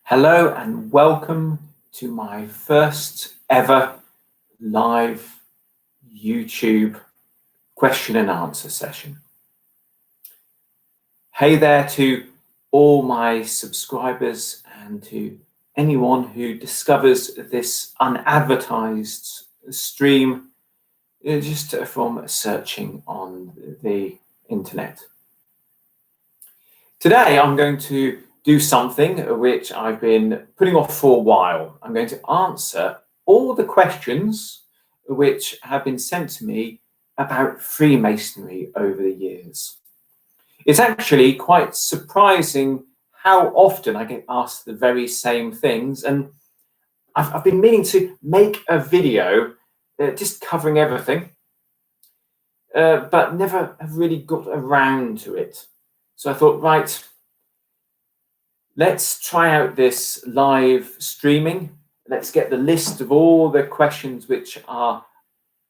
Hello and welcome to my first ever live YouTube question and answer session. Hey there to all my subscribers and to anyone who discovers this unadvertised stream just from searching on the internet. Today I'm going to do something which I've been putting off for a while. I'm going to answer all the questions which have been sent to me about Freemasonry over the years. It's actually quite surprising how often I get asked the very same things, and I've been meaning to make a video just covering everything, but never have really got around to it. So I thought, right, let's try out this live streaming. Let's get the list of all the questions which are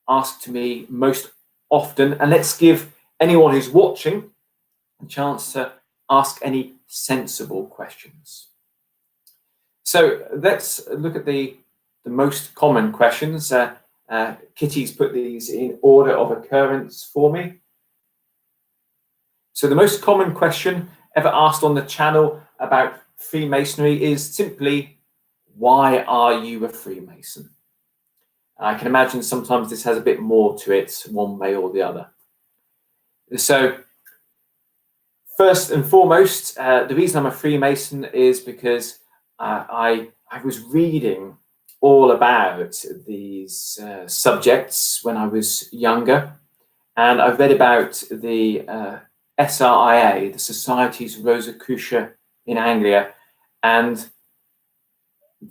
asked to me most often, and let's give anyone who's watching a chance to ask any sensible questions. So let's look at the most common questions. Kitty's put these in order of occurrence for me. So the most common question ever asked on the channel about Freemasonry is simply, why are you a Freemason? I can imagine sometimes this has a bit more to it, one way or the other. So first and foremost, the reason I'm a Freemason is because I was reading all about these subjects when I was younger, and I've read about the SRIA, the Society's Rosicrucia in Anglia, and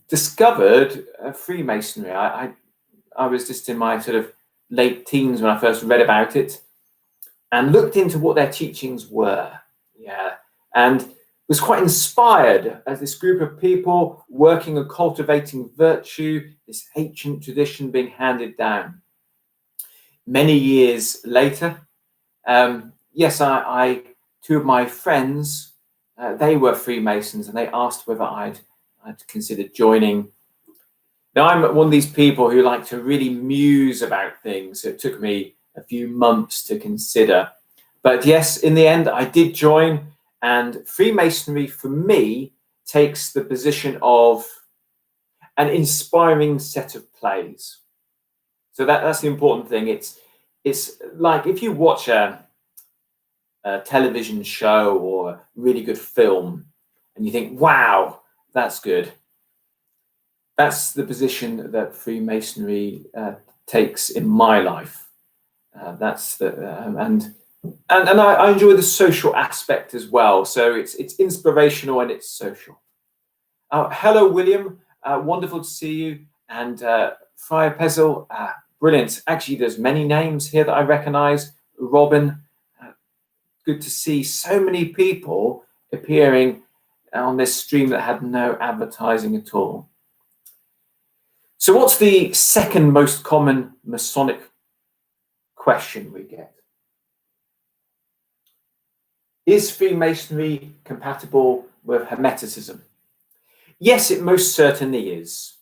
discovered Freemasonry. I was just in my sort of late teens when I first read about it and looked into what their teachings were. And was quite inspired as this group of people working and cultivating virtue, this ancient tradition being handed down. Many years later, yes, two of my friends, they were Freemasons, and they asked whether I'd considered joining. Now, I'm one of these people who like to really muse about things, so it took me a few months to consider. But yes, in the end, I did join, and Freemasonry, for me, takes the position of an inspiring set of plays. So that's the important thing. It's like if you watch a television show or a really good film and you think, wow, that's good. That's the position that Freemasonry takes in my life. That's the and I enjoy the social aspect as well. So it's inspirational and it's social. Hello, William. Wonderful to see you. And Friar Pezzle, brilliant. Actually, there's many names here that I recognize. Robin. Good to see so many people appearing on this stream that had no advertising at all. So what's the second most common Masonic question we get? Is Freemasonry compatible with hermeticism? Yes, it most certainly is.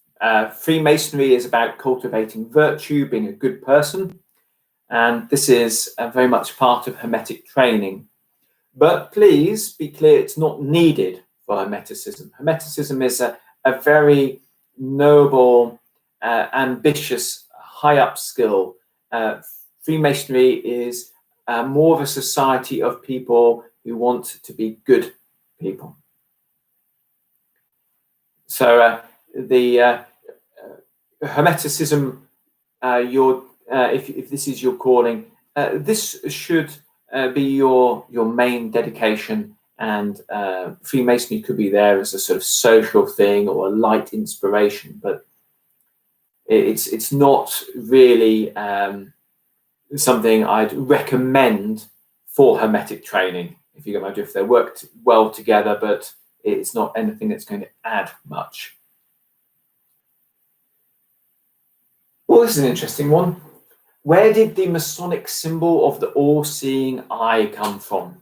Freemasonry is about cultivating virtue, being a good person. And this is very much part of Hermetic training. But please be clear, it's not needed for Hermeticism. Hermeticism is a very noble, ambitious, high-up skill. Freemasonry is more of a society of people who want to be good people. So the Hermeticism, if this is your calling, this should be your main dedication, and Freemasonry could be there as a sort of social thing or a light inspiration, but it's not really something I'd recommend for Hermetic training, if you get my drift. They worked well together, but it's not anything that's going to add much. Well, this is an interesting one. Where did the Masonic symbol of the all-seeing eye come from?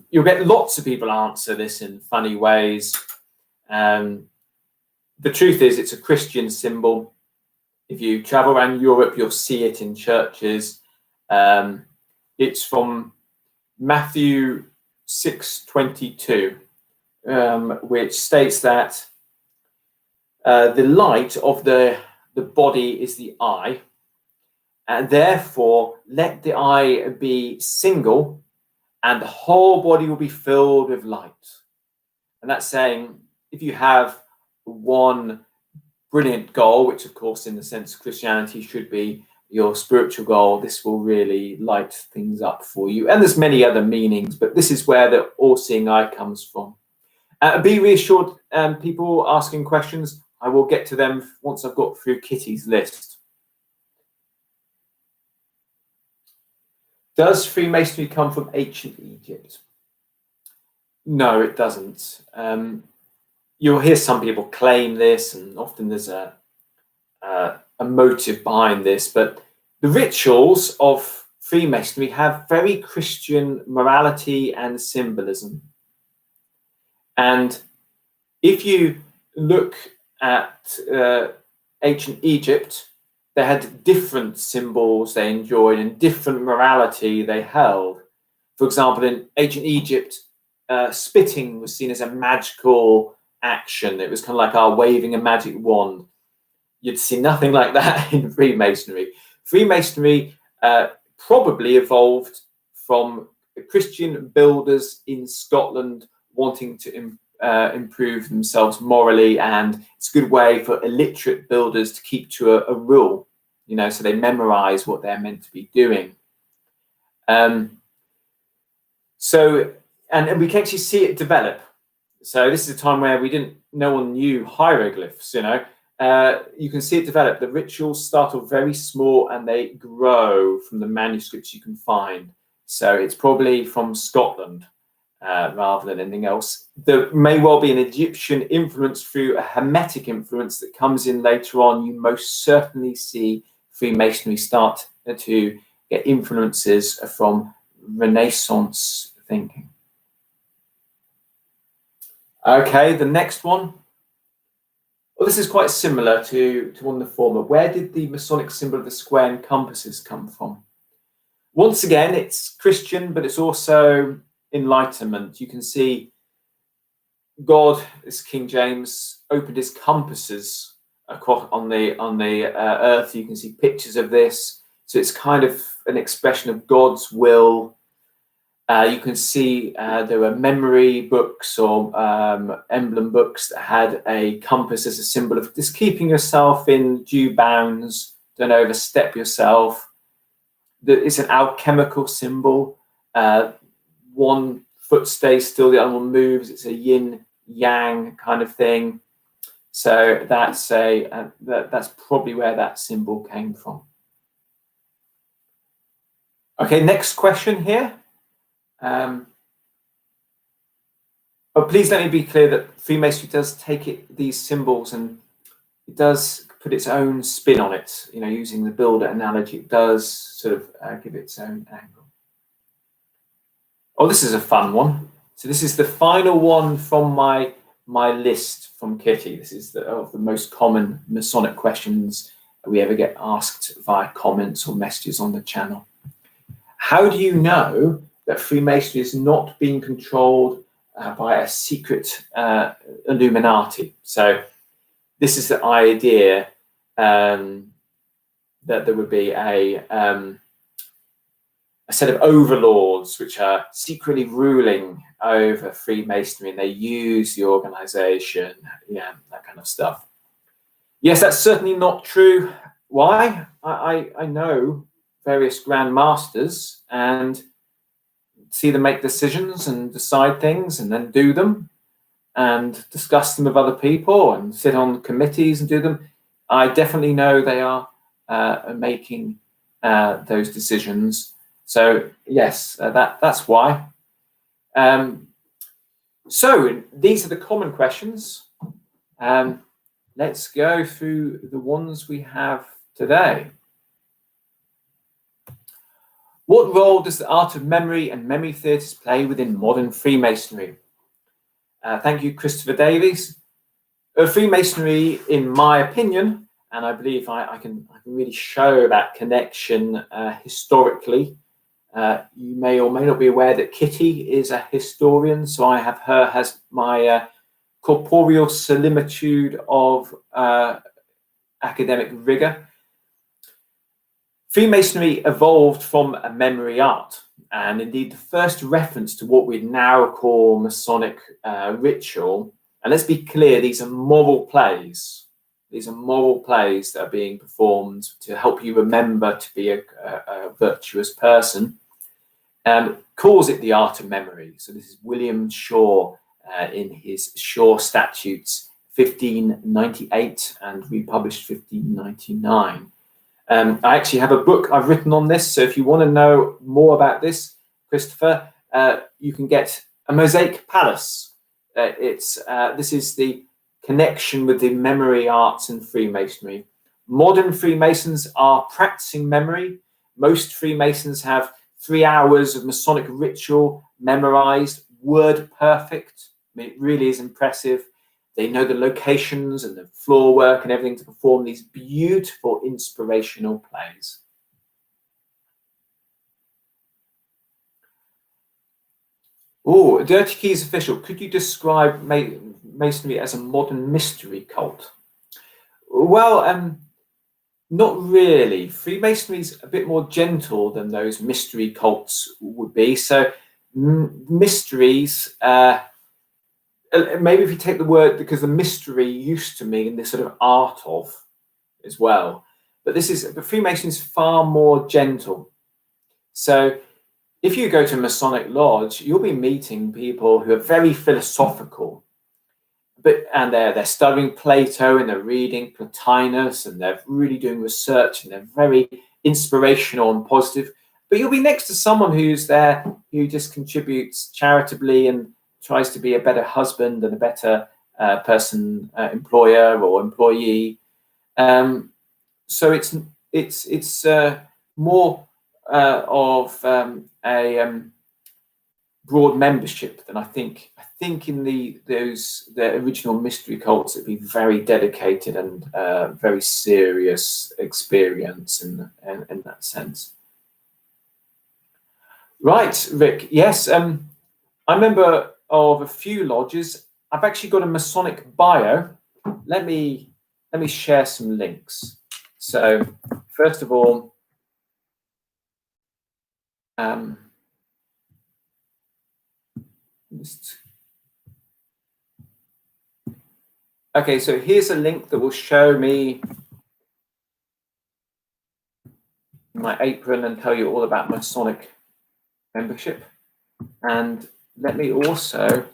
You'll get lots of people answer this in funny ways. The truth is, it's a Christian symbol. If you travel around Europe, you'll see it in churches. It's from Matthew 6:22, which states that the light of the body is the eye, and therefore let the eye be single, and the whole body will be filled with light. And that's saying, if you have one brilliant goal, which of course in the sense of Christianity should be your spiritual goal, this will really light things up for you. And there's many other meanings, but this is where the all-seeing eye comes from. Be reassured, people asking questions, I will get to them once I've got through Kitty's list. Does Freemasonry come from ancient Egypt? No, it doesn't. You'll hear some people claim this, and often there's a motive behind this, but the rituals of Freemasonry have very Christian morality and symbolism. And if you look at ancient Egypt, they had different symbols they enjoyed and different morality they held. For example, in ancient Egypt, spitting was seen as a magical action. It was kind of like our waving a magic wand. You'd see nothing like that in Freemasonry. Freemasonry probably evolved from Christian builders in Scotland wanting to improve themselves morally, and it's a good way for illiterate builders to keep to a rule, you know, so they memorize what they're meant to be doing. And we can actually see it develop. So this is a time where no one knew hieroglyphs, you know. You can see it develop. The rituals start off very small and they grow from the manuscripts you can find. So it's probably from Scotland rather than anything else. There may well be an Egyptian influence through a Hermetic influence that comes in later on. You most certainly see Freemasonry start to get influences from Renaissance thinking. Okay, the next one. Well, this is quite similar to one of the former. Where did the Masonic symbol of the square and compasses come from? Once again, it's Christian, but it's also Enlightenment. You can see God, this King James, opened his compasses across on the earth. You can see pictures of this. So it's kind of an expression of God's will. You can see there were memory books or emblem books that had a compass as a symbol of just keeping yourself in due bounds, don't overstep yourself. It's an alchemical symbol. One foot stays still, the other one moves. It's a yin yang kind of thing. So that's probably where that symbol came from. Okay, next question here. But please let me be clear that Freemasonry does take these symbols and it does put its own spin on it. You know, using the builder analogy, it does sort of give its own angle. Oh, this is a fun one. So this is the final one from my list from Kitty. This is of the most common Masonic questions we ever get asked via comments or messages on the channel. How do you know that Freemasonry is not being controlled by a secret Illuminati? So this is the idea that there would be a set of overlords which are secretly ruling over Freemasonry, and they use the organization, yeah, that kind of stuff. Yes, that's certainly not true. Why? I know various Grand Masters and see them make decisions and decide things and then do them and discuss them with other people and sit on committees and do them. I definitely know they are making those decisions. So yes, that's why. So these are the common questions. Let's go through the ones we have today. What role does the art of memory and memory theatres play within modern Freemasonry? Thank you, Christopher Davies. Freemasonry, in my opinion, and I believe I can really show that connection historically. You may or may not be aware that Kitty is a historian, so I have her as my corporeal similitude of academic rigor. Freemasonry evolved from a memory art, and indeed the first reference to what we now call Masonic ritual. And let's be clear, these are moral plays. These are moral plays that are being performed to help you remember to be a virtuous person. Calls it the art of memory. So this is William Shaw in his Shaw Statutes 1598 and republished 1599. I actually have a book I've written on this. So if you want to know more about this, Christopher, you can get A Mosaic Palace. This is the connection with the memory arts and Freemasonry. Modern Freemasons are practicing memory. Most Freemasons have 3 hours of Masonic ritual memorized, word perfect. I mean, it really is impressive. They know the locations and the floor work and everything to perform these beautiful inspirational plays. Oh, Dirty Keys official, could you describe Masonry as a modern mystery cult? Well, not really. Freemasonry is a bit more gentle than those mystery cults would be. So mysteries, maybe if you take the word, because the mystery used to mean this sort of art of as well. But Freemasonry is far more gentle. So if you go to a Masonic lodge, you'll be meeting people who are very philosophical, and they're studying Plato and they're reading Plotinus and they're really doing research and they're very inspirational and positive. But you'll be next to someone who's there who just contributes charitably and tries to be a better husband and a better person, employer or employee. So it's more of a broad membership than I think in the original mystery cults. It'd be very dedicated and very serious experience in that sense. Right, Rick. Yes, I'm a member of a few lodges. I've actually got a Masonic bio. Let me share some links. So first of all, okay, so here's a link that will show me my apron and tell you all about Masonic membership. And let me also,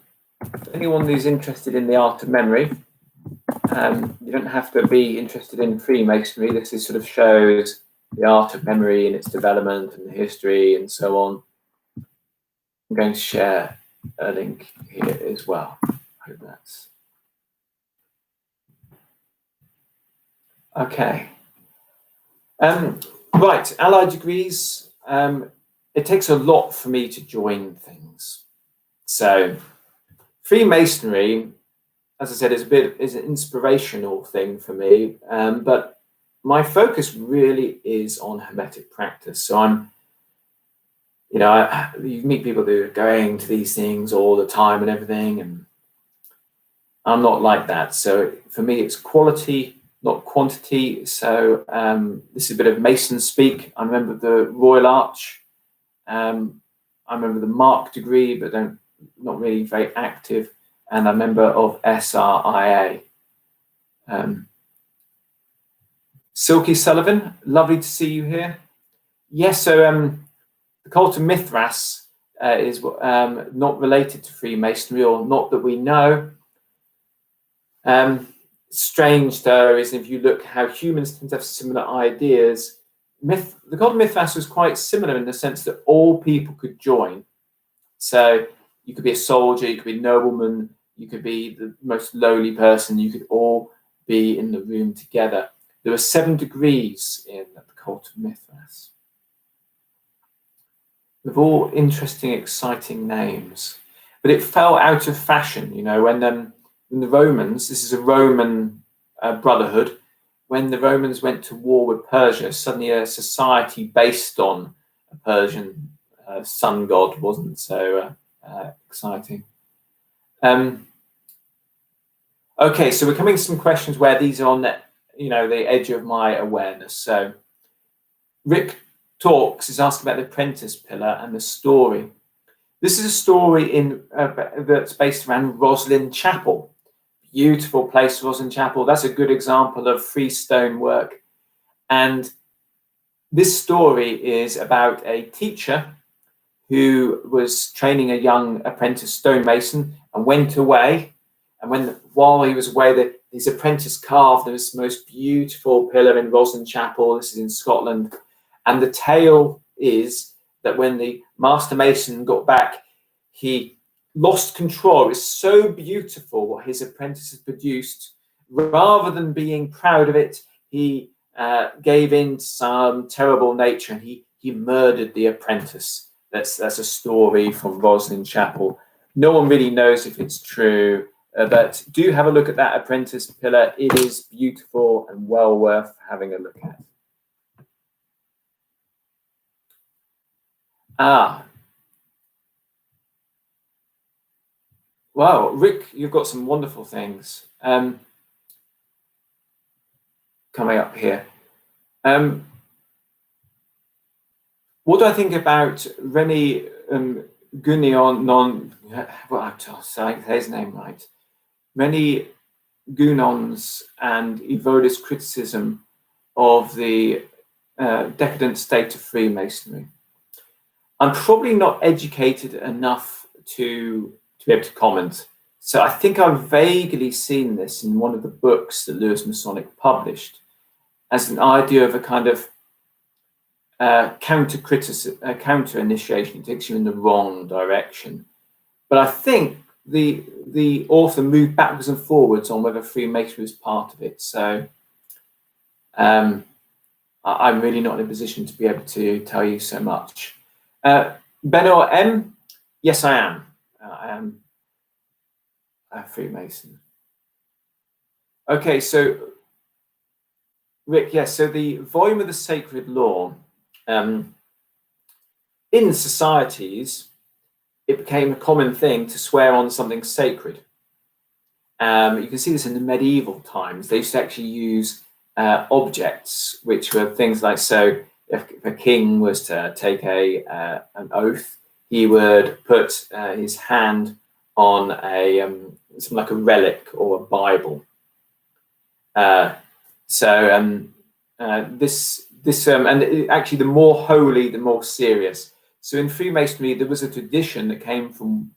anyone who's interested in the art of memory, you don't have to be interested in Freemasonry. This sort of shows the art of memory and its development and the history and so on. I'm going to share a link here as well. I hope that's okay. Right, allied degrees. It takes a lot for me to join things. So Freemasonry, as I said, is an inspirational thing for me, but my focus really is on hermetic practice. So you meet people who are going to these things all the time and everything, and I'm not like that. So for me, it's quality, not quantity. So this is a bit of Mason speak. I remember the Royal Arch. I remember the Mark degree, but not really very active. And I'm a member of SRIA. Silky Sullivan, lovely to see you here. Yes, so the cult of Mithras is not related to Freemasonry, or not that we know. Strange, though, is if you look how humans tend to have similar ideas. The cult of Mithras was quite similar in the sense that all people could join. So you could be a soldier, you could be a nobleman, you could be the most lowly person, you could all be in the room together. There were 7 degrees in the cult of Mithras. With all interesting, exciting names. But it fell out of fashion, when when the Romans, this is a Roman brotherhood, when the Romans went to war with Persia, suddenly a society based on a Persian sun god wasn't so exciting. Okay, so we're coming to some questions where these are on the, the edge of my awareness. So Rick Talks is asking about the apprentice pillar and the story. This is a story that's based around Roslin Chapel. Beautiful place, Roslin Chapel. That's a good example of freestone work. And this story is about a teacher who was training a young apprentice stonemason and went away. And while he was away, his apprentice carved this most beautiful pillar in Roslin Chapel. This is in Scotland. And the tale is that when the master mason got back, he lost control. It was so beautiful what his apprentice had produced. Rather than being proud of it, he gave in to some terrible nature and he murdered the apprentice. That's a story from Roslin Chapel. No one really knows if it's true, but do have a look at that apprentice pillar. It is beautiful and well worth having a look at. Wow, Rick, you've got some wonderful things coming up here. What do I think about Remy Gunion? I'll say his name right. Remy Gunon's and Evoda's criticism of the decadent state of Freemasonry. I'm probably not educated enough to be able to comment. So I think I've vaguely seen this in one of the books that Lewis Masonic published as an idea of a kind of counter initiation. It takes you in the wrong direction. But I think the author moved backwards and forwards on whether Freemasonry was part of it. So I'm really not in a position to be able to tell you so much. Benoit M, yes, I am. I am a Freemason. Okay, so Rick, yes, so the volume of the sacred law, in societies, it became a common thing to swear on something sacred. You can see this in the medieval times. They used to actually use objects, which were things like, so if a king was to take an oath, he would put his hand on something like a relic or a Bible. And actually, the more holy, the more serious. So in Freemasonry, there was a tradition that came from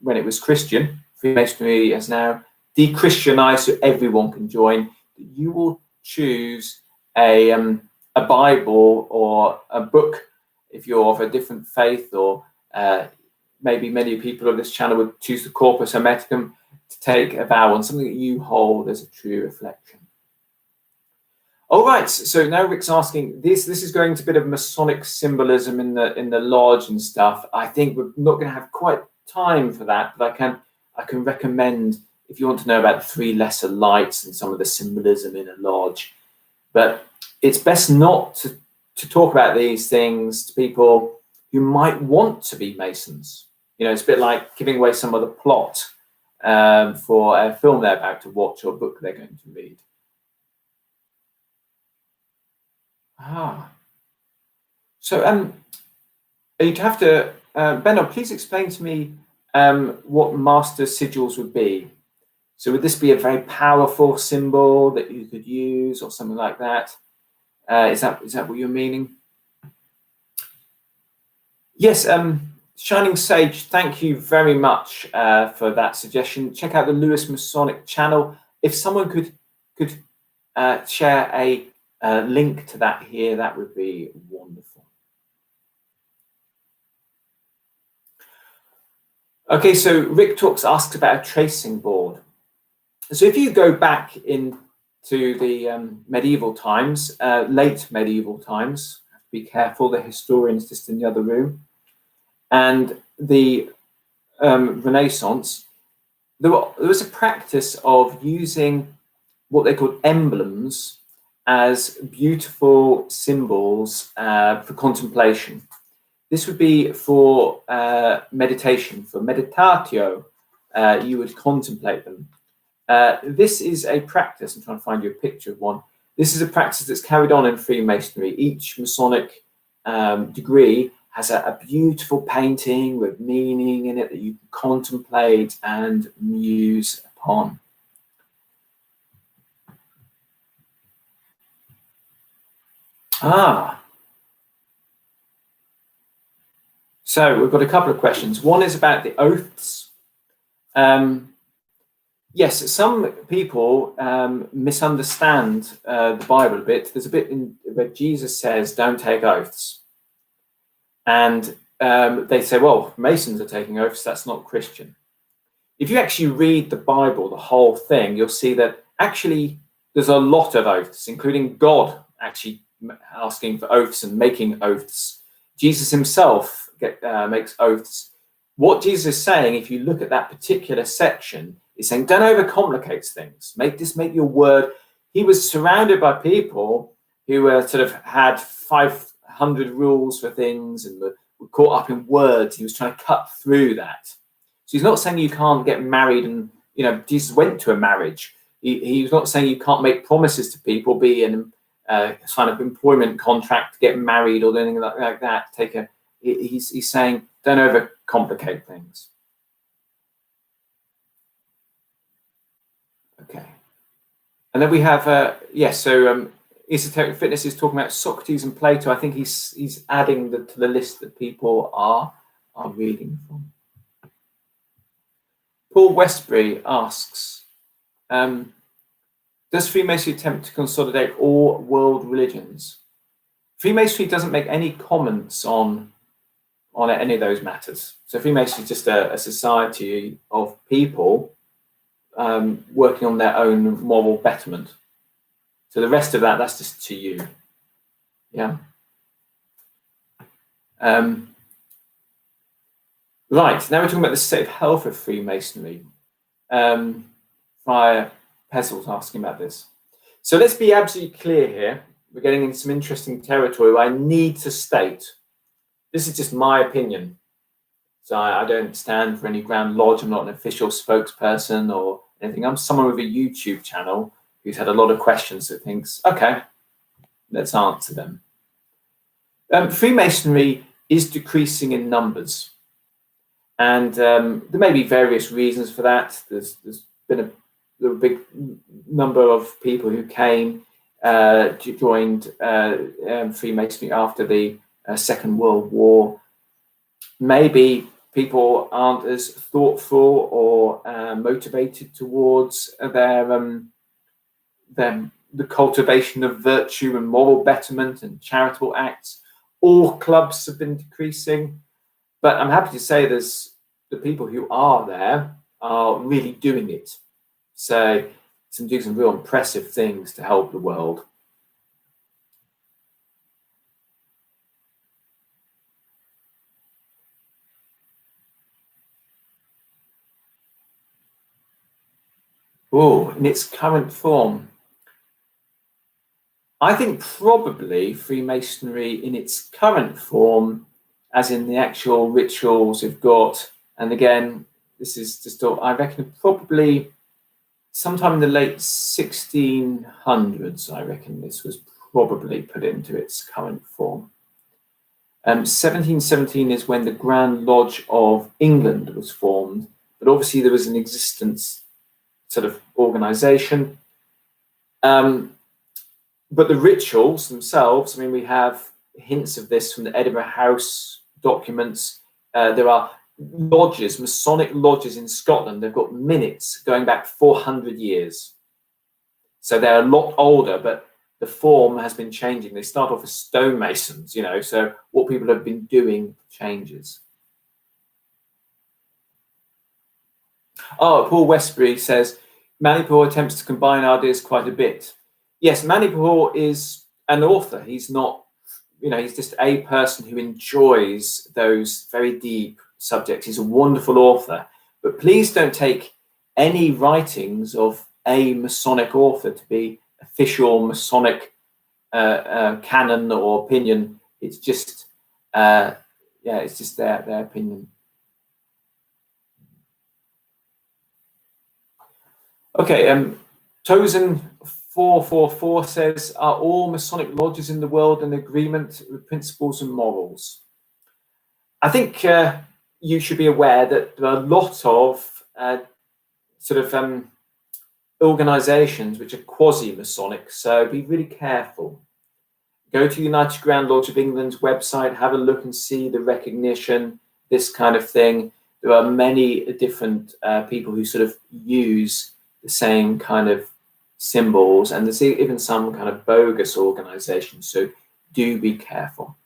when it was Christian. Freemasonry is now de-Christianized, so everyone can join. You will choose a Bible or a book if you're of a different faith, or maybe many people of this channel would choose the Corpus Hermeticum to take a vow on something that you hold as a true reflection. All right, so now Rick's asking, this is going to a bit of Masonic symbolism in the lodge and stuff. I think we're not going to have quite time for that, but I can recommend, if you want to know about the 3 lesser lights and some of the symbolism in a lodge. But it's best not to talk about these things to people who might want to be Masons. It's a bit like giving away some of the plot for a film they're about to watch or a book they're going to read. So you'd have to, Benno, please explain to me what master sigils would be. So would this be a very powerful symbol that you could use or something like that? Is that what you're meaning? Yes, Shining Sage, thank you very much for that suggestion. Check out the Lewis Masonic channel. If someone could share a link to that here, that would be wonderful. Okay, so Rick Talks asks about a tracing board. So if you go back into the medieval times, late medieval times, be careful, the historian's just in the other room, and the Renaissance, there was a practice of using what they called emblems as beautiful symbols for contemplation. This would be for meditation, for meditatio. You would contemplate them. This is a practice. I'm trying to find you a picture of one. This is a practice that's carried on in Freemasonry. Each Masonic degree has a beautiful painting with meaning in it that you can contemplate and muse upon. So we've got a couple of questions. One is about the oaths. Yes, some people misunderstand the Bible a bit. There's a bit where Jesus says, don't take oaths. And they say, well, Masons are taking oaths, that's not Christian. If you actually read the Bible, the whole thing, you'll see that actually there's a lot of oaths, including God actually asking for oaths and making oaths. Jesus himself makes oaths. What Jesus is saying, if you look at that particular section, is saying, don't overcomplicate things. Make your word. He was surrounded by people who sort of had 500 rules for things and were caught up in words. He was trying to cut through that. So he's not saying you can't get married and, Jesus went to a marriage. He was not saying you can't make promises to people, be in a kind of employment contract, get married or anything like that. He's saying don't overcomplicate things. Okay. And then we have, Esoteric Fitness is talking about Socrates and Plato. I think he's adding to the list that people are reading from. Paul Westbury asks, does Freemasonry attempt to consolidate all world religions? Freemasonry doesn't make any comments on any of those matters. So Freemasonry is just a society of people working on their own moral betterment. So the rest of that's just to you. Yeah. Right, now we're talking about the state of health of Freemasonry. Friar Pezel's asking about this. So let's be absolutely clear here. We're getting into some interesting territory where I need to state, this is just my opinion. So I don't stand for any Grand Lodge. I'm not an official spokesperson or anything. I'm someone with a YouTube channel who's had a lot of questions that thinks, okay, let's answer them. Freemasonry is decreasing in numbers. And there may be various reasons for that. There's been a big number of people who joined Freemasonry after the Second World War. Maybe people aren't as thoughtful or motivated towards the cultivation of virtue and moral betterment and charitable acts. All clubs have been decreasing, but I'm happy to say there's the people who are there are really doing it. So doing some real impressive things to help the world. Oh, in its current form. I think probably Freemasonry in its current form, as in the actual rituals we've got, and again, this is just, I reckon probably sometime in the late 1600s, I reckon this was probably put into its current form. 1717 is when the Grand Lodge of England was formed, but obviously there was an existence sort of organization. But the rituals themselves, I mean, we have hints of this from the Edinburgh House documents. There are lodges, Masonic lodges in Scotland. They've got minutes going back 400 years. So they're a lot older, but the form has been changing. They start off as stonemasons, so what people have been doing changes. Oh, Paul Westbury says, Manipur attempts to combine ideas quite a bit. Yes, Manipur is an author. He's not, he's just a person who enjoys those very deep subjects. He's a wonderful author. But please don't take any writings of a Masonic author to be official Masonic canon or opinion. It's just it's just their opinion. Okay, Tozen 444 says, are all Masonic lodges in the world in agreement with principles and morals? I think you should be aware that there are a lot of organizations which are quasi-Masonic, so be really careful. Go to the United Grand Lodge of England's website, have a look and see the recognition, this kind of thing. There are many different people who sort of use the same kind of symbols, and there's even some kind of bogus organizations, so do be careful.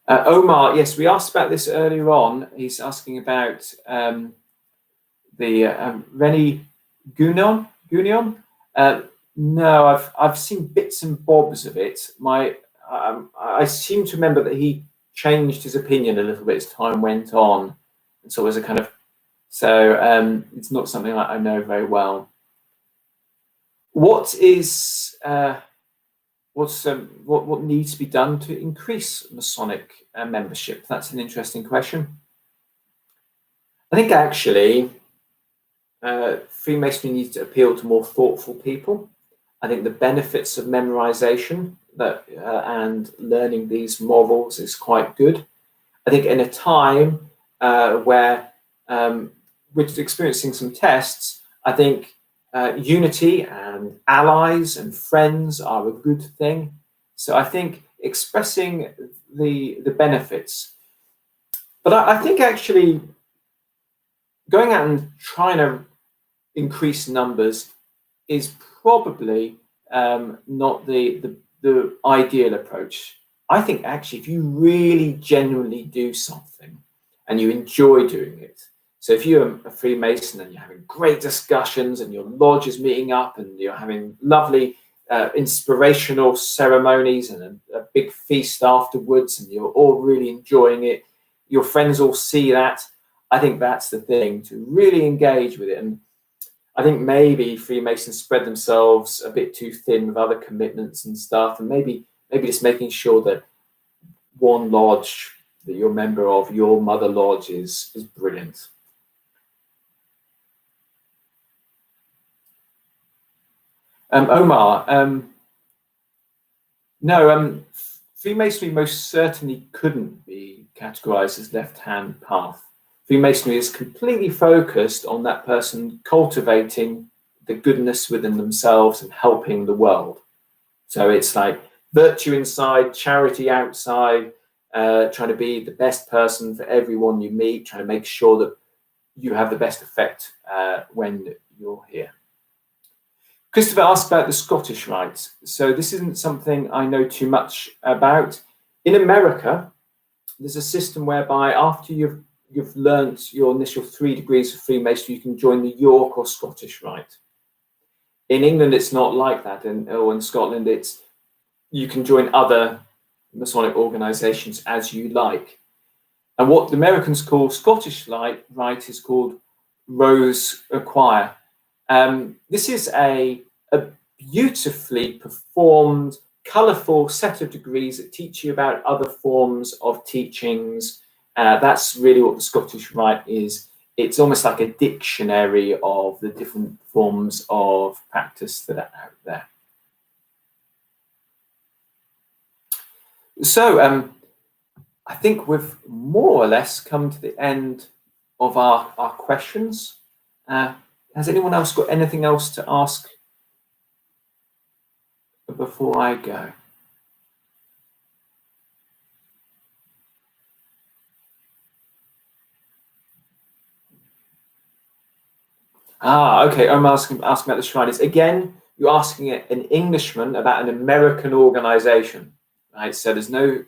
Omar, yes, we asked about this earlier on. He's asking about the Rennie Gunion. No, I've seen bits and bobs of it. I seem to remember that he changed his opinion a little bit as time went on, and so it was a kind of it's not something I know very well. What is what needs to be done to increase Masonic membership? That's an interesting question. I think actually Freemasonry needs to appeal to more thoughtful people. I think the benefits of memorization and learning these morals is quite good. I think in a time where we're experiencing some tests, I think unity and allies and friends are a good thing. So I think expressing the benefits. But I think actually going out and trying to increase numbers is probably not the ideal approach. I think actually if you really genuinely do something and you enjoy doing it, so if you're a Freemason and you're having great discussions and your lodge is meeting up and you're having lovely inspirational ceremonies and a big feast afterwards and you're all really enjoying it, your friends all see that, I think that's the thing, to really engage with it. And I think maybe Freemasons spread themselves a bit too thin with other commitments and stuff, and maybe just making sure that one lodge that you're a member of, your mother lodge, is brilliant. Omar, no, Freemasonry most certainly couldn't be categorized as left-hand path. Freemasonry is completely focused on that person cultivating the goodness within themselves and helping the world. So it's like virtue inside, charity outside, trying to be the best person for everyone you meet, trying to make sure that you have the best effect when you're here. Christopher asked about the Scottish Rite. So this isn't something I know too much about. In America, there's a system whereby after you've learnt your initial 3 degrees of Freemasonry, you can join the York or Scottish Rite. In England, it's not like that, or in Scotland, you can join other Masonic organisations as you like. And what the Americans call Scottish Rite is called Rose Choir. This is a beautifully performed, colourful set of degrees that teach you about other forms of teachings. That's really what the Scottish Rite is. It's almost like a dictionary of the different forms of practice that are out there. So I think we've more or less come to the end of our questions. Has anyone else got anything else to ask before I go? Okay, I'm asking about the Shriners. Again, you're asking an Englishman about an American organization, right? So there's no,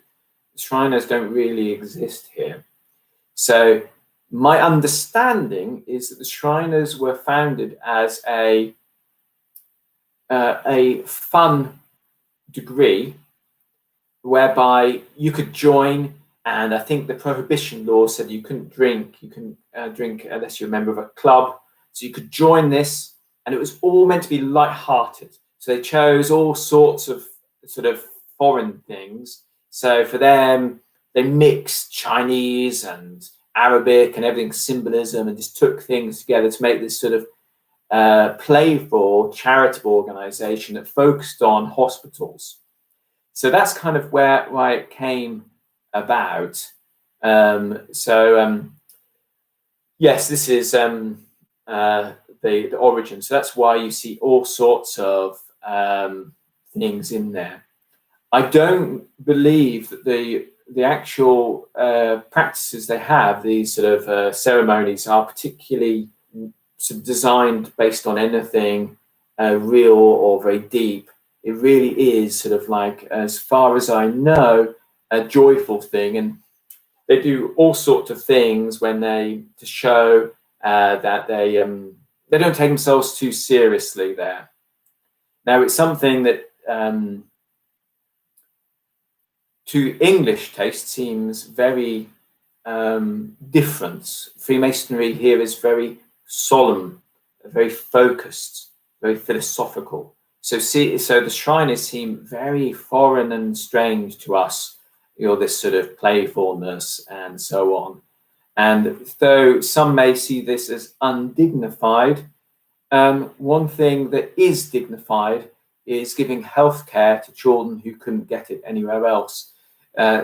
Shriners don't really exist here. So my understanding is that the Shriners were founded as a fun degree whereby you could join, and I think the prohibition law said you couldn't drink. You couldn't drink unless you're a member of a club. So you could join this, and it was all meant to be light-hearted. So they chose all sorts of sort of foreign things. So for them, they mixed Chinese and Arabic and everything, symbolism, and just took things together to make this sort of playful, charitable organization that focused on hospitals. So that's kind of why it came about. Yes, this is the origin. So that's why you see all sorts of things in there. I don't believe that the actual practices they have, these sort of ceremonies, are particularly sort of designed based on anything real or very deep. It really is sort of like, as far as I know, a joyful thing, and they do all sorts of things to show that they don't take themselves too seriously there. Now, it's something that to English taste seems very different. Freemasonry here is very solemn, very focused, very philosophical. So the Shriners seem very foreign and strange to us, this sort of playfulness and so on. And though some may see this as undignified, one thing that is dignified is giving healthcare to children who couldn't get it anywhere else.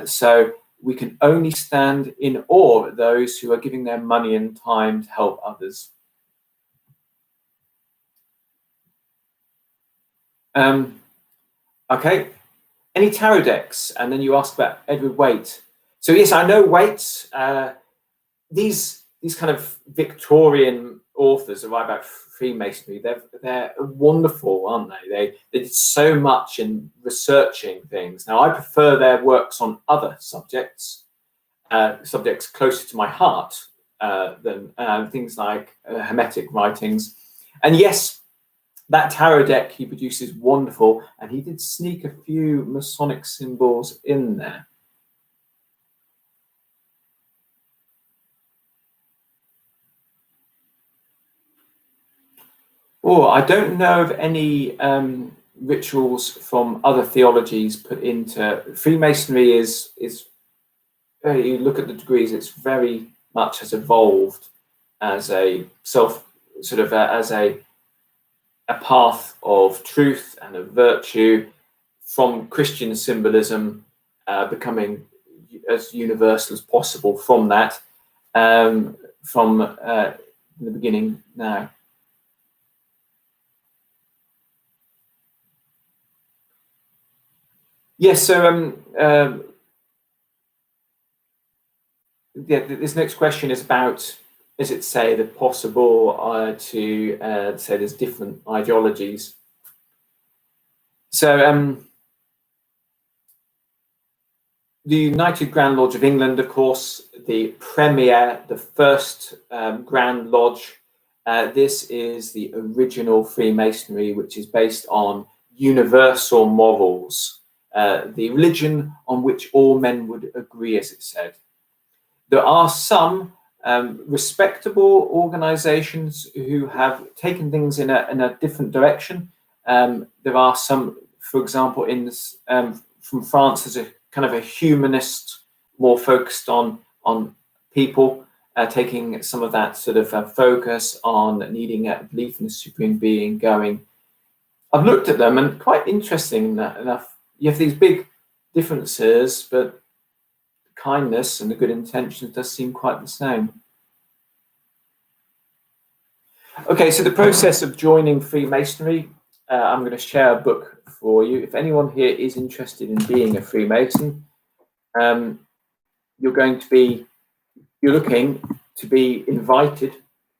So we can only stand in awe at those who are giving their money and time to help others. Okay, any tarot decks? And then you ask about Edward Waite. So yes, I know Waite. These kind of Victorian authors that write about Freemasonry, they're wonderful, aren't they? They did so much in researching things. Now, I prefer their works on other subjects closer to my heart than things like hermetic writings. And yes, that tarot deck he produces wonderful, and he did sneak a few Masonic symbols in there. Oh, I don't know of any rituals from other theologies put into Freemasonry. Is you look at the degrees, it's very much has evolved as a as a path of truth and of virtue, from Christian symbolism, becoming as universal as possible from that, from the beginning now. Yes, so this next question is about, is it say that possible to say there's different ideologies? So the United Grand Lodge of England, of course, the first Grand Lodge. This is the original Freemasonry, which is based on universal morals, the religion on which all men would agree, as it said. There are some respectable organizations who have taken things in a different direction. There are some, for example, in this, from France, there's a kind of a humanist, more focused on people, taking some of that sort of focus on needing a belief in a supreme being going. I've looked at them, and quite interesting enough, you have these big differences, but kindness and the good intentions does seem quite the same. Okay, so the process of joining Freemasonry, I'm going to share a book for you. If anyone here is interested in being a Freemason, you're looking to be invited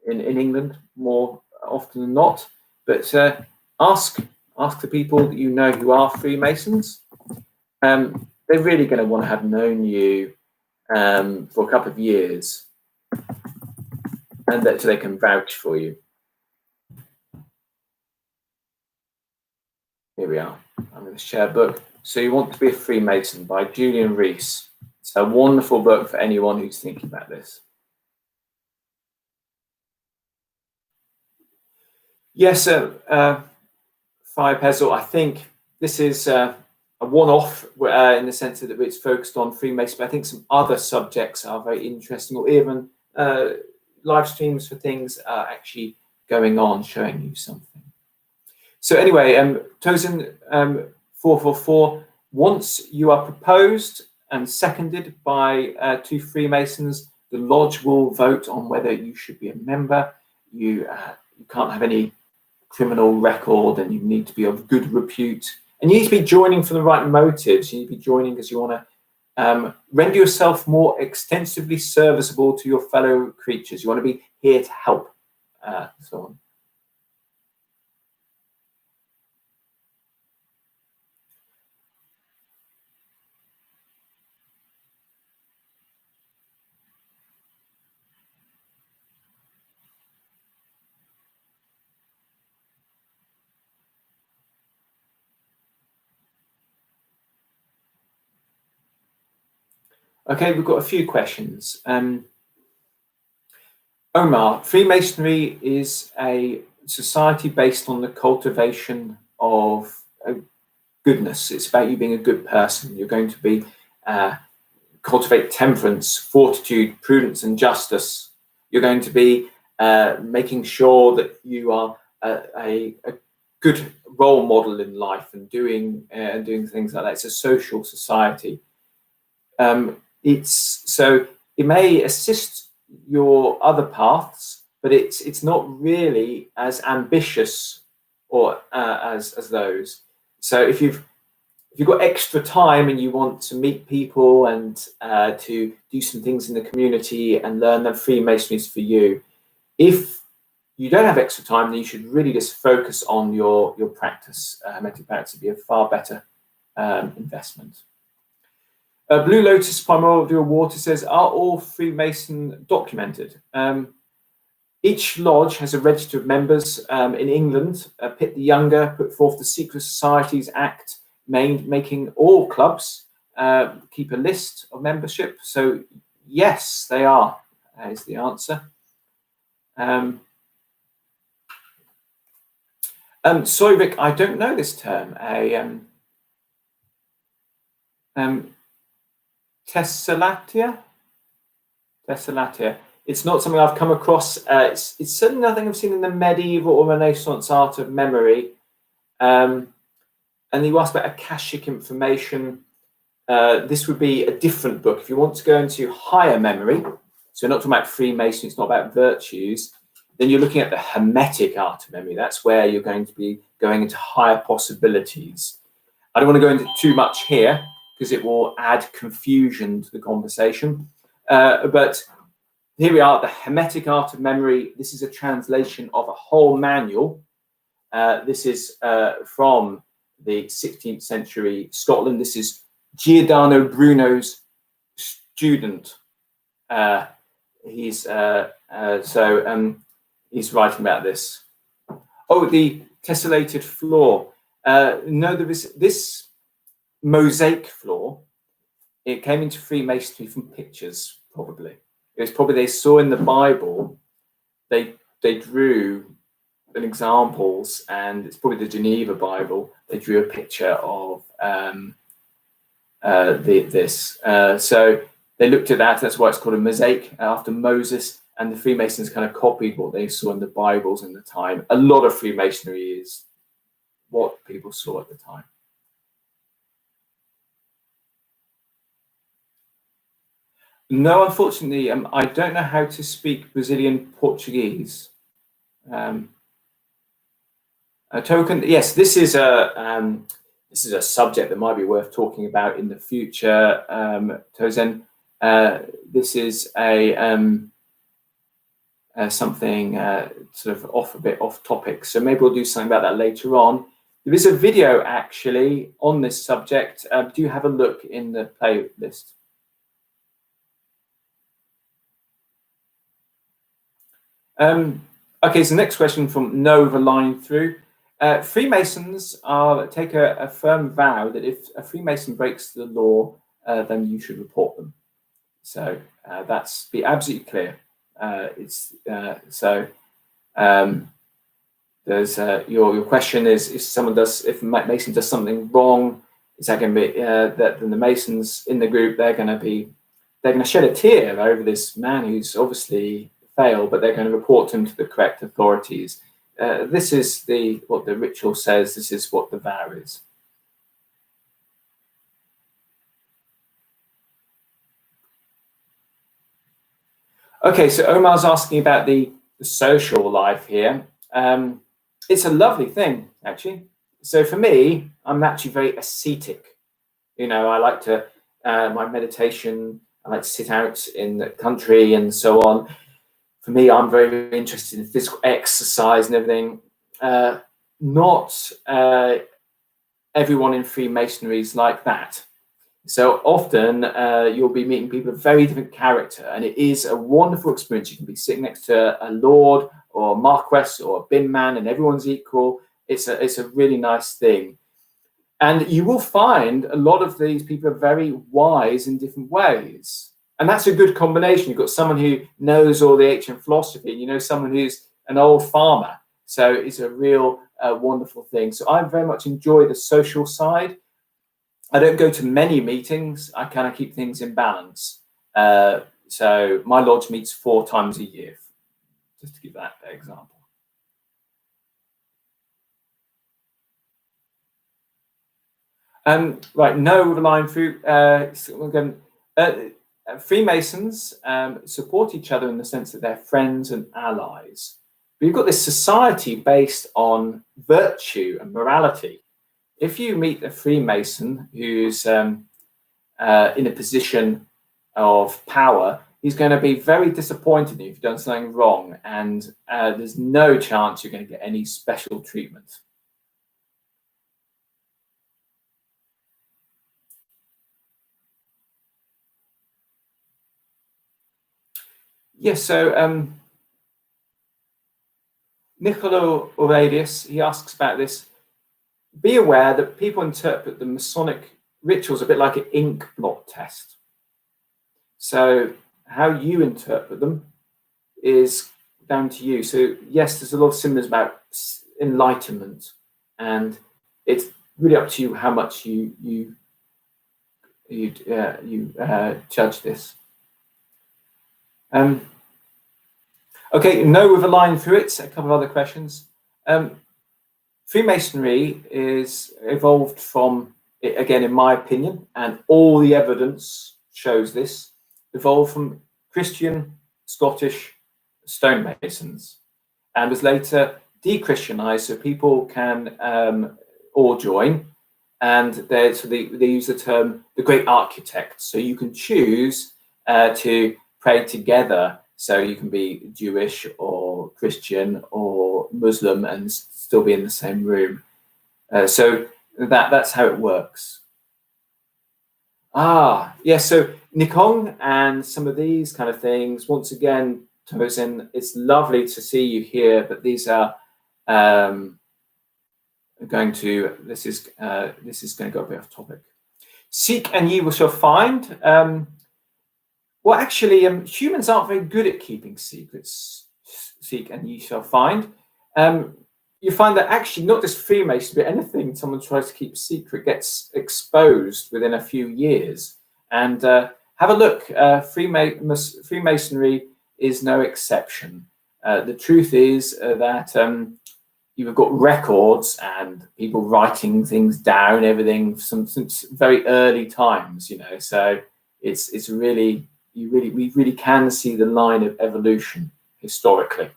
in England more often than not, but ask the people that you know who are Freemasons. They're really going to want to have known you for a couple of years, and that so they can vouch for you. Here we are. I'm going to share a book. So You Want to Be a Freemason by Julian Rees. It's a wonderful book for anyone who's thinking about this. Yes, Fire Pezzle, I think this is a one-off in the sense that it's focused on Freemasonry. I think some other subjects are very interesting, or even live streams for things are actually going on, showing you something. So anyway, Tozen 444, once you are proposed and seconded by 2 Freemasons, the lodge will vote on whether you should be a member. You can't have any criminal record, and you need to be of good repute, and you need to be joining for the right motives. You need to be joining because you want to render yourself more extensively serviceable to your fellow creatures. You want to be here to help, so on. Okay, we've got a few questions. Omar, Freemasonry is a society based on the cultivation of goodness. It's about you being a good person. You're going to be cultivate temperance, fortitude, prudence, and justice. You're going to be making sure that you are a good role model in life and doing things like that. It's a social society. So it may assist your other paths, but it's not really as ambitious or as those. So if you've got extra time and you want to meet people and to do some things in the community and learn that Freemasonry is for you, if you don't have extra time, then you should really just focus on your practice. Hermetic practice would be a far better investment. Blue Lotus Primordial Water says, are all Freemason documented? Each lodge has a register of members. In England, Pitt the Younger put forth the Secret Societies Act, making all clubs keep a list of membership. So yes, they are, is the answer. Soivik, I don't know this term. Tessellated. It's not something I've come across. It's certainly nothing I've seen in the medieval or Renaissance art of memory. And you asked about Akashic information. This would be a different book. If you want to go into higher memory, so not talking about Freemasonry, it's not about virtues, then you're looking at the Hermetic art of memory. That's where you're going to be going into higher possibilities. I don't want to go into too much here because it will add confusion to the conversation. But here we are, the Hermetic art of memory. This is a translation of a whole manual. This is from the 16th century Scotland. This is Giordano Bruno's student. He's writing about this. Oh, the tessellated floor. No, there is this mosaic floor. It came into Freemasonry from pictures, probably. It was probably they saw in the Bible, they drew examples, and it's probably the Geneva Bible. They drew a picture of this. So they looked at that. That's why it's called a mosaic after Moses. And the Freemasons kind of copied what they saw in the Bibles in the time. A lot of Freemasonry is what people saw at the time. No, unfortunately, I don't know how to speak Brazilian Portuguese. A token, yes, this is a subject that might be worth talking about in the future. Tozen, this is something sort of a bit off topic, so maybe we'll do something about that later on. There is a video actually on this subject. Do have a look in the playlist. Okay, so next question from Nova line through. Freemasons take a firm vow that if a Freemason breaks the law, then you should report them. So that's be absolutely clear. There's your question is if Mason does something wrong, is that going to be that then the Masons in the group they're going to shed a tear over this man who's obviously failed, but they're going to report him to the correct authorities. This is what the ritual says. This is what the vow is. Okay, so Omar's asking about the social life here. It's a lovely thing, actually. So for me, I'm actually very ascetic. I like to my meditation. I like to sit out in the country and so on. For me, I'm very, very interested in physical exercise and everything. Not everyone in Freemasonry is like that. So often you'll be meeting people of very different character, and it is a wonderful experience. You can be sitting next to a lord or a marquess or a bin man, and everyone's equal. It's a really nice thing. And you will find a lot of these people are very wise in different ways. And that's a good combination. You've got someone who knows all the ancient philosophy, and someone who's an old farmer. So it's a real wonderful thing. So I very much enjoy the social side. I don't go to many meetings. I kind of keep things in balance. So my lodge meets 4 times a year, just to give that example. Right, no with a line through. Freemasons support each other in the sense that they're friends and allies. But you've got this society based on virtue and morality. If you meet a Freemason who's in a position of power, he's going to be very disappointed in you if you've done something wrong, and there's no chance you're going to get any special treatment. Yes, so Niccolo Aurelius, he asks about this. Be aware that people interpret the Masonic rituals a bit like an ink blot test. So how you interpret them is down to you. So yes, there's a lot of symbolism about enlightenment, and it's really up to you how much you judge this. Okay, no with a line through it. A couple of other questions. Freemasonry is evolved from, again, in my opinion, and all the evidence shows this, evolved from Christian Scottish stonemasons, and was later de-Christianized so people can all join. And they use the term the great architect. So you can choose to pray together. So you can be Jewish or Christian or Muslim and still be in the same room. So that's how it works. Yes. So Nikong and some of these kind of things. Once again, Tosin, it's lovely to see you here. But these are this is going to go a bit off topic. Seek and ye shall find. Well, actually, humans aren't very good at keeping secrets. Seek and ye shall find. You find that actually not just Freemasonry, but anything someone tries to keep secret gets exposed within a few years. And have a look. Freemasonry is no exception. The truth is that you've got records and people writing things down, everything since very early times. So it's really. We really can see the line of evolution historically,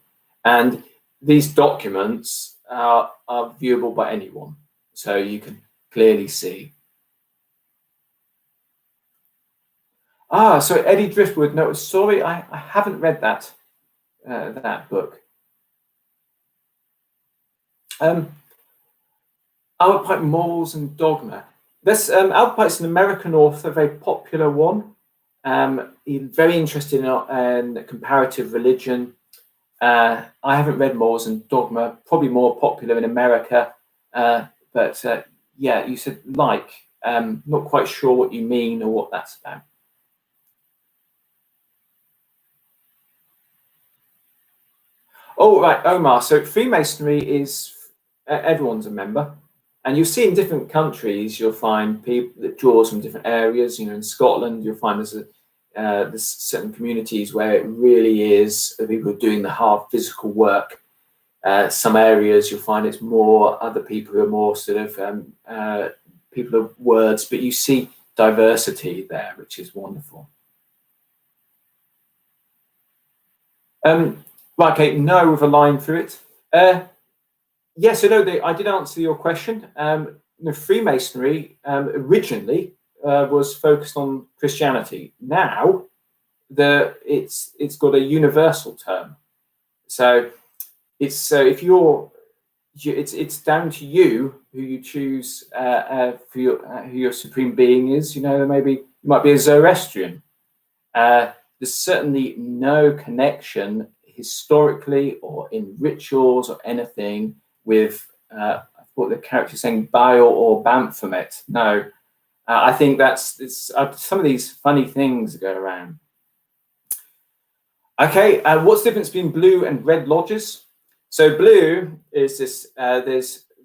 and these documents are viewable by anyone, so you can clearly see. So Eddie Driftwood. No, sorry, I haven't read that book. Albert Pike, Morals and Dogma. This Albert Pike's an American author, a very popular one. He's very interested in comparative religion, I haven't read Morals and Dogma, probably more popular in America. But yeah, you said like. Not quite sure what you mean or what that's about. Oh, right, Omar. So Freemasonry is everyone's a member, and you'll see in different countries you'll find people that draws from different areas. You know, in Scotland you'll find there's certain communities where it really is people doing the hard physical work. Some areas you'll find it's more other people who are more sort of people of words, but you see diversity there, which is wonderful. Right, okay, no with a line through it. Yes, so no, I did answer your question. Freemasonry originally was focused on Christianity. Now, it's got a universal term. So if you're, it's down to you who you choose for who your supreme being is. You know, maybe you might be a Zoroastrian. There's certainly no connection historically or in rituals or anything with what the character is saying, Baal or Baphomet. No, I think it's some of these funny things that go around. Okay, what's the difference between blue and red lodges? So blue is this.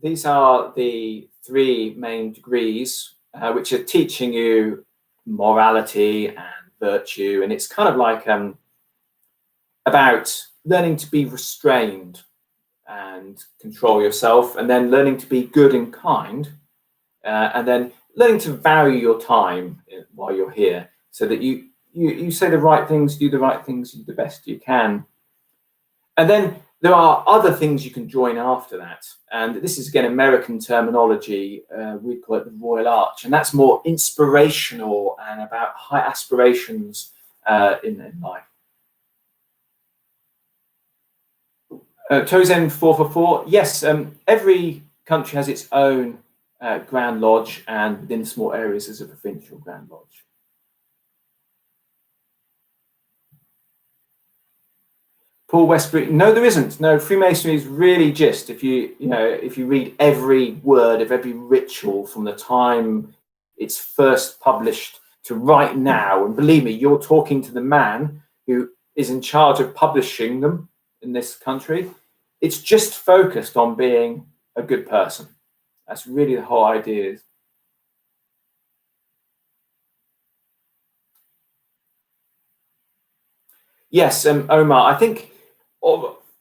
These are the three main degrees which are teaching you morality and virtue, and it's kind of like about learning to be restrained and control yourself, and then learning to be good and kind, and then learning to value your time while you're here, so that you say the right things, do the right things, do the best you can. And then there are other things you can join after that. And this is, again, American terminology. We call it the Royal Arch. And that's more inspirational and about high aspirations in life. Tozen 444. Yes, every country has its own Grand Lodge, and within small areas there's a provincial Grand Lodge. Paul Westbury, no, there isn't. No, Freemasonry is really just if you read every word of every ritual from the time it's first published to right now, and believe me, you're talking to the man who is in charge of publishing them in this country. It's just focused on being a good person. That's really the whole idea. Yes, Omar, I think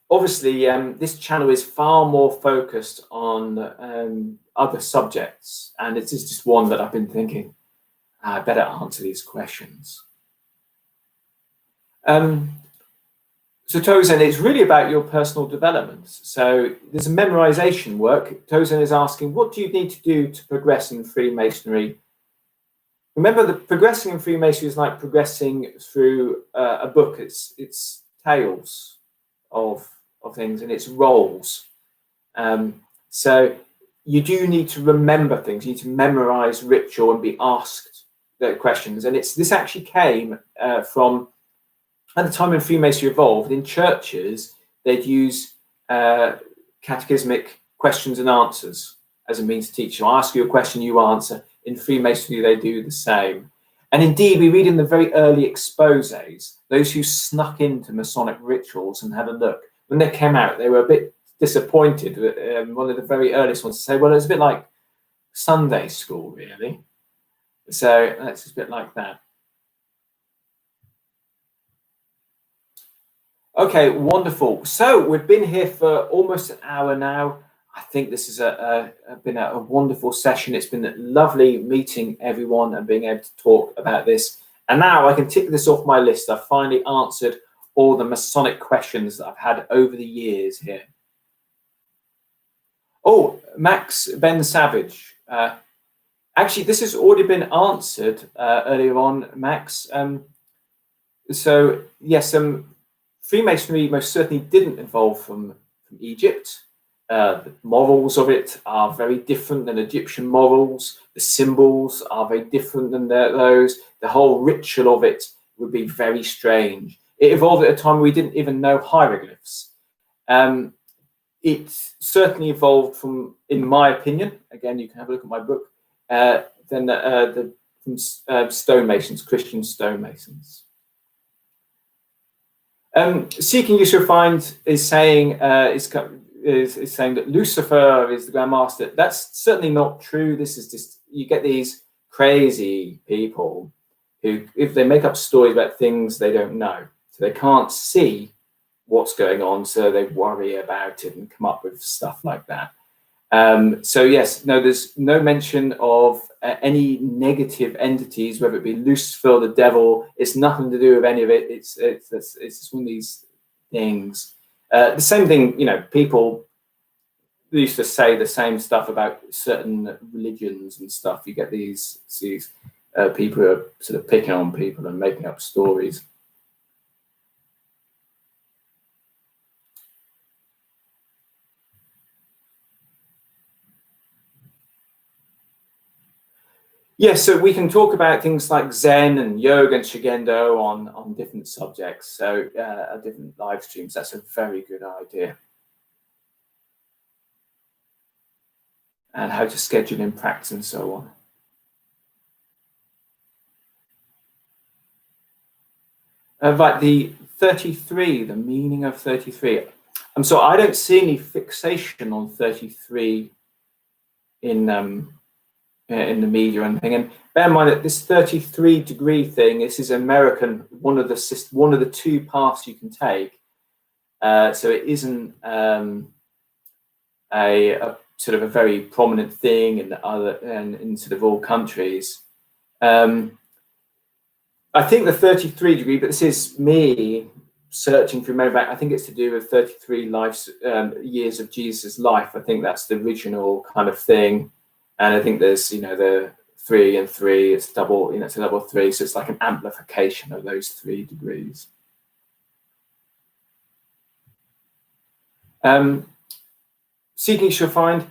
obviously this channel is far more focused on other subjects, and it is just one that I've been thinking I better answer these questions. So Tozen, it's really about your personal development. So there's a memorization work. Tozen is asking, what do you need to do to progress in Freemasonry? Remember, the progressing in Freemasonry is like progressing through a book. It's tales of things, and it's roles. So you do need to remember things. You need to memorize ritual and be asked the questions. And this actually came from, at the time when Freemasonry evolved, in churches, they'd use catechismic questions and answers as a means to teach. So I ask you a question, you answer. In Freemasonry, they do the same. And indeed, we read in the very early exposés, those who snuck into Masonic rituals and had a look, when they came out, they were a bit disappointed. One of the very earliest ones to say, well, it's a bit like Sunday school, really. So that's a bit like that. Okay, wonderful. So we've been here for almost an hour now. I think this has been a wonderful session. It's been lovely meeting everyone and being able to talk about this. And now I can tick this off my list. I've finally answered all the Masonic questions that I've had over the years here. Oh, Max Ben Savage. Actually, this has already been answered earlier on, Max. So, yes, Freemasonry most certainly didn't evolve from Egypt. The morals of it are very different than Egyptian morals. The symbols are very different than those. The whole ritual of it would be very strange. It evolved at a time we didn't even know hieroglyphs. It certainly evolved from, in my opinion, again, you can have a look at my book, from stonemasons, Christian stonemasons. Seeking You Shall Find is saying is saying that Lucifer is the Grand Master. That's certainly not true. This is just, you get these crazy people who, if they make up stories about things they don't know, so they can't see what's going on, so they worry about it and come up with stuff like that. So yes, no, there's no mention of any negative entities, whether it be Lucifer or the devil. It's nothing to do with any of it. It's just one of these things. The same thing, you know, people used to say the same stuff about certain religions and stuff. You get these people who are sort of picking on people and making up stories. Yes, so we can talk about things like Zen and yoga and Shigendo on different subjects, so different live streams. That's a very good idea. And how to schedule in practice and so on. Right, the 33, the meaning of 33. So I don't see any fixation on 33 in the media or anything. And bear in mind that this 33-degree thing, this is American, one of the two paths you can take. So it isn't a sort of a very prominent thing in in sort of all countries. I think the 33-degree, but this is me searching through memory back. I think it's to do with 33 years of Jesus' life. I think that's the original kind of thing. And I think there's, you know, the 3 and 3, it's double, you know, it's a double 3. So it's like an amplification of those 3 degrees. Seeking You Shall Find.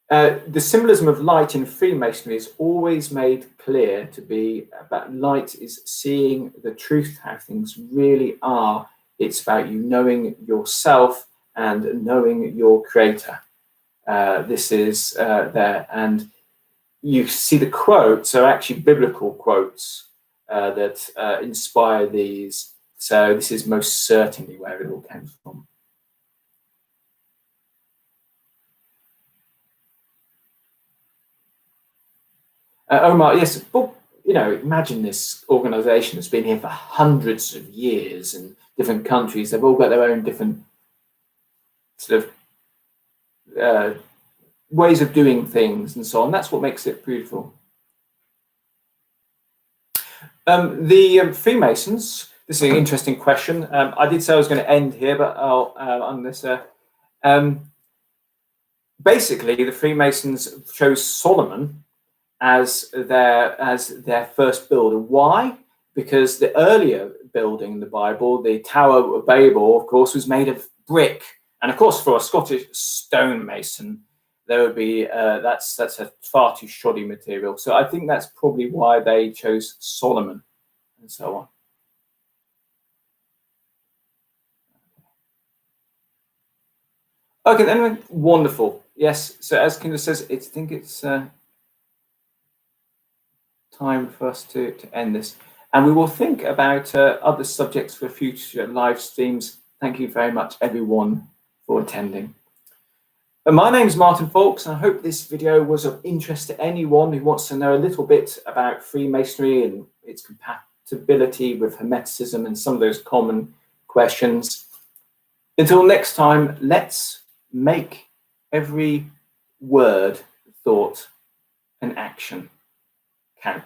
The symbolism of light in Freemasonry is always made clear to be about light is seeing the truth, how things really are. It's about you knowing yourself and knowing your creator. This is there. And you see the quotes are actually biblical quotes that inspire these. So this is most certainly where it all came from. Omar, yes, well, you know, imagine this organization that's been here for hundreds of years in different countries. They've all got their own different sort of ways of doing things and so on. That's what makes it beautiful. The Freemasons, this is an interesting question. I did say I was going to end here, but I'll on this. Basically, the Freemasons chose Solomon as their first builder. Why? Because the earlier building in the Bible, the Tower of Babel, of course, was made of brick. And of course, for a Scottish stonemason, there would be that's a far too shoddy material. So I think that's probably why they chose Solomon and so on. Okay, then wonderful. Yes. So as Kinder says, I think it's time for us to end this, and we will think about other subjects for future live streams. Thank you very much, everyone, for attending. My name is Martin Faulks, and I hope this video was of interest to anyone who wants to know a little bit about Freemasonry and its compatibility with hermeticism and some of those common questions. Until next time, let's make every word, thought, and action count.